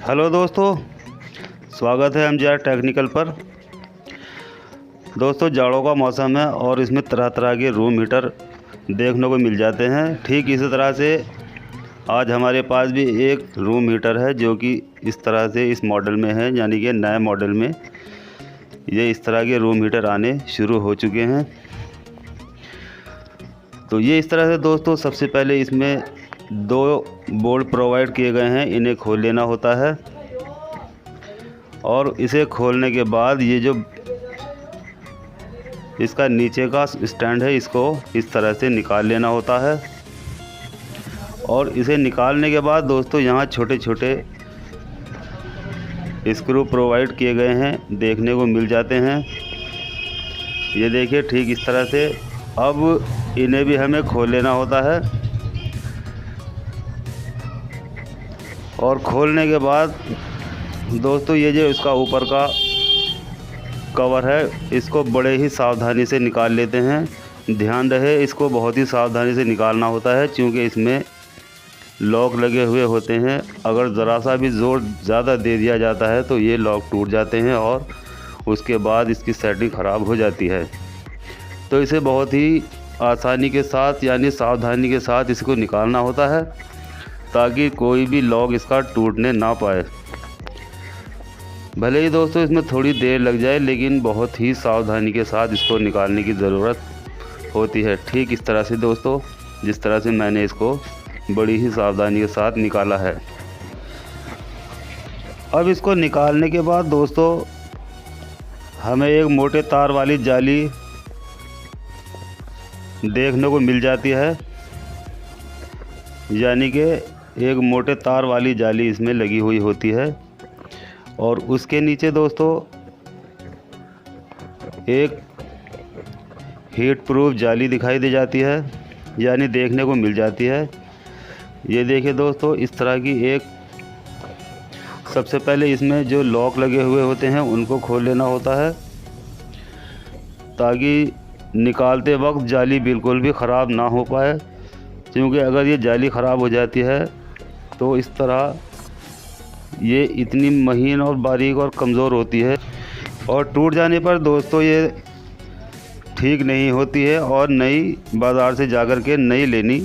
Hello दोस्तों, स्वागत है MGR टेक्निकल पर। दोस्तों, जाड़ों का मौसम है और इसमें तरह तरह के रूम हीटर देखने को मिल जाते हैं। ठीक इसी तरह से आज हमारे पास भी एक रूम हीटर है जो कि इस तरह से इस मॉडल में है, यानी कि नए मॉडल में ये इस तरह के रूम हीटर आने शुरू हो चुके हैं। तो ये इस तरह से दोस्तों, सबसे पहले इसमें 2 बोल्ट प्रोवाइड किए गए हैं, इन्हें खोल लेना होता है और इसे खोलने के बाद ये जो इसका नीचे का स्टैंड है इसको इस तरह से निकाल लेना होता है। और इसे निकालने के बाद दोस्तों यहाँ छोटे छोटे स्क्रू प्रोवाइड किए गए हैं, देखने को मिल जाते हैं। ये देखिए, ठीक इस तरह से अब इन्हें भी हमें खोल लेना होता है। और खोलने के बाद दोस्तों ये जो इसका ऊपर का कवर है इसको बड़े ही सावधानी से निकाल लेते हैं। ध्यान रहे, इसको बहुत ही सावधानी से निकालना होता है क्योंकि इसमें लॉक लगे हुए होते हैं। अगर ज़रा सा भी ज़ोर ज़्यादा दे दिया जाता है तो ये लॉक टूट जाते हैं और उसके बाद इसकी सेटिंग ख़राब हो जाती है। तो इसे बहुत ही आसानी के साथ यानी सावधानी के साथ इसको निकालना होता है ताकि कोई भी लॉक इसका टूटने ना पाए। भले ही दोस्तों इसमें थोड़ी देर लग जाए, लेकिन बहुत ही सावधानी के साथ इसको निकालने की ज़रूरत होती है। ठीक इस तरह से दोस्तों, जिस तरह से मैंने इसको बड़ी ही सावधानी के साथ निकाला है। अब इसको निकालने के बाद दोस्तों हमें एक मोटे तार वाली जाली देखने को मिल जाती है, यानी कि एक मोटे तार वाली जाली इसमें लगी हुई होती है। और उसके नीचे दोस्तों एक हीट प्रूफ जाली दिखाई दे जाती है, यानी देखने को मिल जाती है। ये देखिए दोस्तों, इस तरह की एक सबसे पहले इसमें जो लॉक लगे हुए होते हैं उनको खोल लेना होता है ताकि निकालते वक्त जाली बिल्कुल भी ख़राब ना हो पाए, क्योंकि अगर ये जाली ख़राब हो जाती है तो इस तरह ये इतनी महीन और बारीक और कमज़ोर होती है और टूट जाने पर दोस्तों ये ठीक नहीं होती है और नई बाज़ार से जाकर के नई लेनी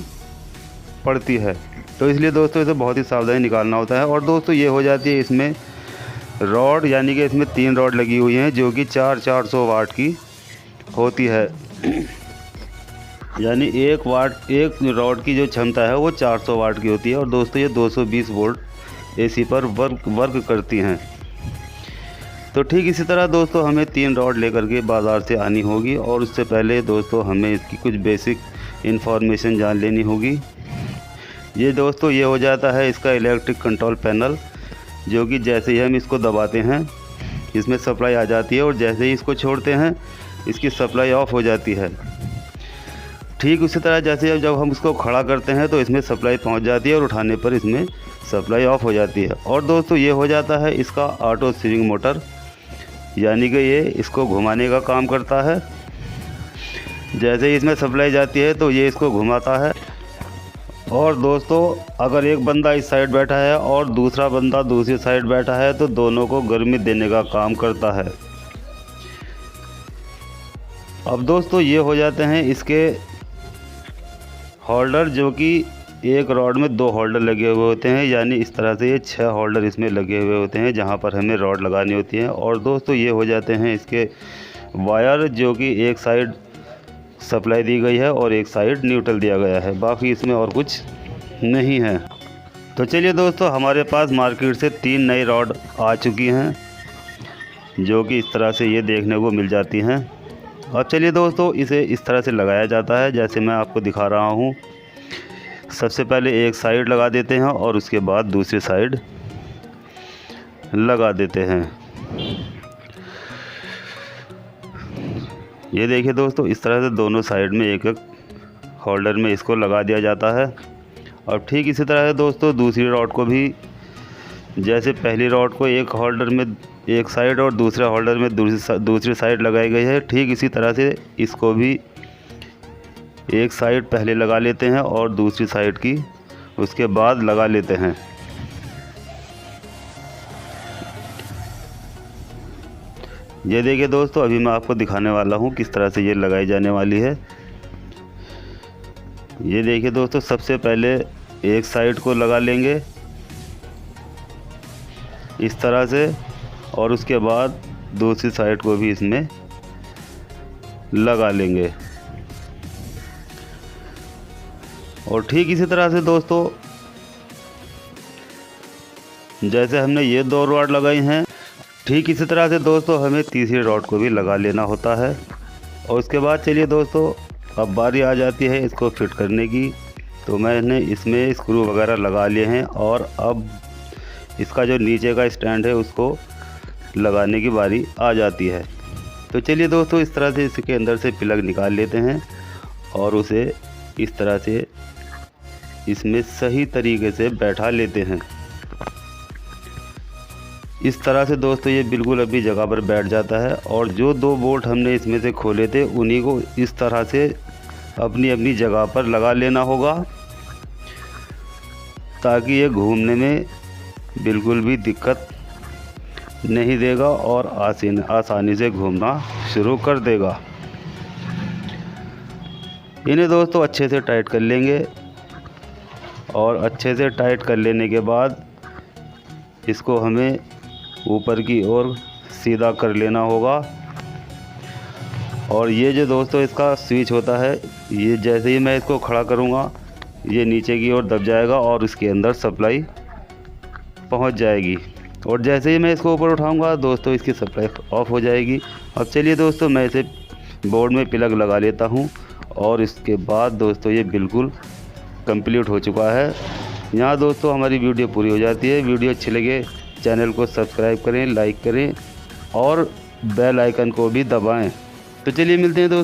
पड़ती है। तो इसलिए दोस्तों इसे बहुत ही सावधानी निकालना होता है। और दोस्तों ये हो जाती है इसमें रॉड, यानी कि इसमें 3 रॉड लगी हुई हैं जो कि 400 वाट की होती है। यानी एक रॉड की जो क्षमता है वो 400 वाट की होती है और दोस्तों ये 220 वोल्ट AC पर वर्क करती हैं। तो ठीक इसी तरह दोस्तों हमें 3 रॉड लेकर के बाज़ार से आनी होगी और उससे पहले दोस्तों हमें इसकी कुछ बेसिक इन्फॉर्मेशन जान लेनी होगी। ये दोस्तों ये हो जाता है इसका इलेक्ट्रिक कंट्रोल पैनल, जो कि जैसे ही हम इसको दबाते हैं इसमें सप्लाई आ जाती है और जैसे ही इसको छोड़ते हैं इसकी सप्लाई ऑफ हो जाती है। ठीक उसी तरह जैसे जब हम इसको खड़ा करते हैं तो इसमें सप्लाई पहुंच जाती है और उठाने पर इसमें सप्लाई ऑफ हो जाती है। और दोस्तों ये हो जाता है इसका ऑटो स्विंग मोटर, यानी कि ये इसको घुमाने का काम करता है। जैसे ही इसमें सप्लाई जाती है तो ये इसको घुमाता है। और दोस्तों अगर एक बंदा इस साइड बैठा है और दूसरा बंदा दूसरी साइड बैठा है तो दोनों को गर्मी देने का काम करता है। अब दोस्तों ये हो जाते हैं इसके होल्डर, जो कि एक रॉड में 2 होल्डर लगे हुए होते हैं, यानी इस तरह से ये 6 होल्डर इसमें लगे हुए होते हैं जहां पर हमें रॉड लगानी होती है। और दोस्तों ये हो जाते हैं इसके वायर, जो कि एक साइड सप्लाई दी गई है और एक साइड न्यूट्रल दिया गया है, बाकी इसमें और कुछ नहीं है। तो चलिए दोस्तों, हमारे पास मार्केट से 3 नई रॉड आ चुकी हैं जो कि इस तरह से ये देखने को मिल जाती हैं। अब चलिए दोस्तों इसे इस तरह से लगाया जाता है जैसे मैं आपको दिखा रहा हूँ। सबसे पहले एक साइड लगा देते हैं और उसके बाद दूसरी साइड लगा देते हैं। ये देखिए दोस्तों, इस तरह से दोनों साइड में एक एक होल्डर में इसको लगा दिया जाता है। और ठीक इसी तरह से दोस्तों दूसरी रॉड को भी, जैसे पहली रॉड को एक होल्डर में एक साइड और दूसरे होल्डर में दूसरी साइड लगाई गई है, ठीक इसी तरह से इसको भी एक साइड पहले लगा लेते हैं और दूसरी साइड की उसके बाद लगा लेते हैं। ये देखिए दोस्तों, अभी मैं आपको दिखाने वाला हूँ किस तरह से ये लगाई जाने वाली है। ये देखिए दोस्तों, सबसे पहले एक साइड को लगा लेंगे इस तरह से, और उसके बाद दूसरी साइड को भी इसमें लगा लेंगे। और ठीक इसी तरह से दोस्तों, जैसे हमने ये 2 रॉड लगाई हैं, ठीक इसी तरह से दोस्तों हमें तीसरी रॉड को भी लगा लेना होता है। और उसके बाद चलिए दोस्तों, अब बारी आ जाती है इसको फिट करने की। तो मैंने इसमें स्क्रू वगैरह लगा लिए हैं और अब इसका जो नीचे का स्टैंड है उसको लगाने की बारी आ जाती है। तो चलिए दोस्तों, इस तरह से इसके अंदर से प्लग निकाल लेते हैं और उसे इस तरह से इसमें सही तरीके से बैठा लेते हैं। इस तरह से दोस्तों ये बिल्कुल अभी जगह पर बैठ जाता है। और जो 2 बोल्ट हमने इसमें से खोले थे उन्हीं को इस तरह से अपनी अपनी जगह पर लगा लेना होगा, ताकि ये घूमने में बिल्कुल भी दिक्कत नहीं देगा और आसानी से घूमना शुरू कर देगा। इन्हें दोस्तों अच्छे से टाइट कर लेंगे और अच्छे से टाइट कर लेने के बाद इसको हमें ऊपर की ओर सीधा कर लेना होगा। और ये जो दोस्तों इसका स्विच होता है, ये जैसे ही मैं इसको खड़ा करूँगा ये नीचे की ओर दब जाएगा और इसके अंदर सप्लाई पहुंच जाएगी। और जैसे ही मैं इसको ऊपर उठाऊंगा दोस्तों इसकी सप्लाई ऑफ हो जाएगी। अब चलिए दोस्तों, मैं इसे बोर्ड में प्लग लगा लेता हूं और इसके बाद दोस्तों ये बिल्कुल कंप्लीट हो चुका है। यहाँ दोस्तों हमारी वीडियो पूरी हो जाती है। वीडियो अच्छी लगे चैनल को सब्सक्राइब करें, लाइक करें और बेल आइकन को भी दबाएं। तो चलिए मिलते हैं दोस्तों।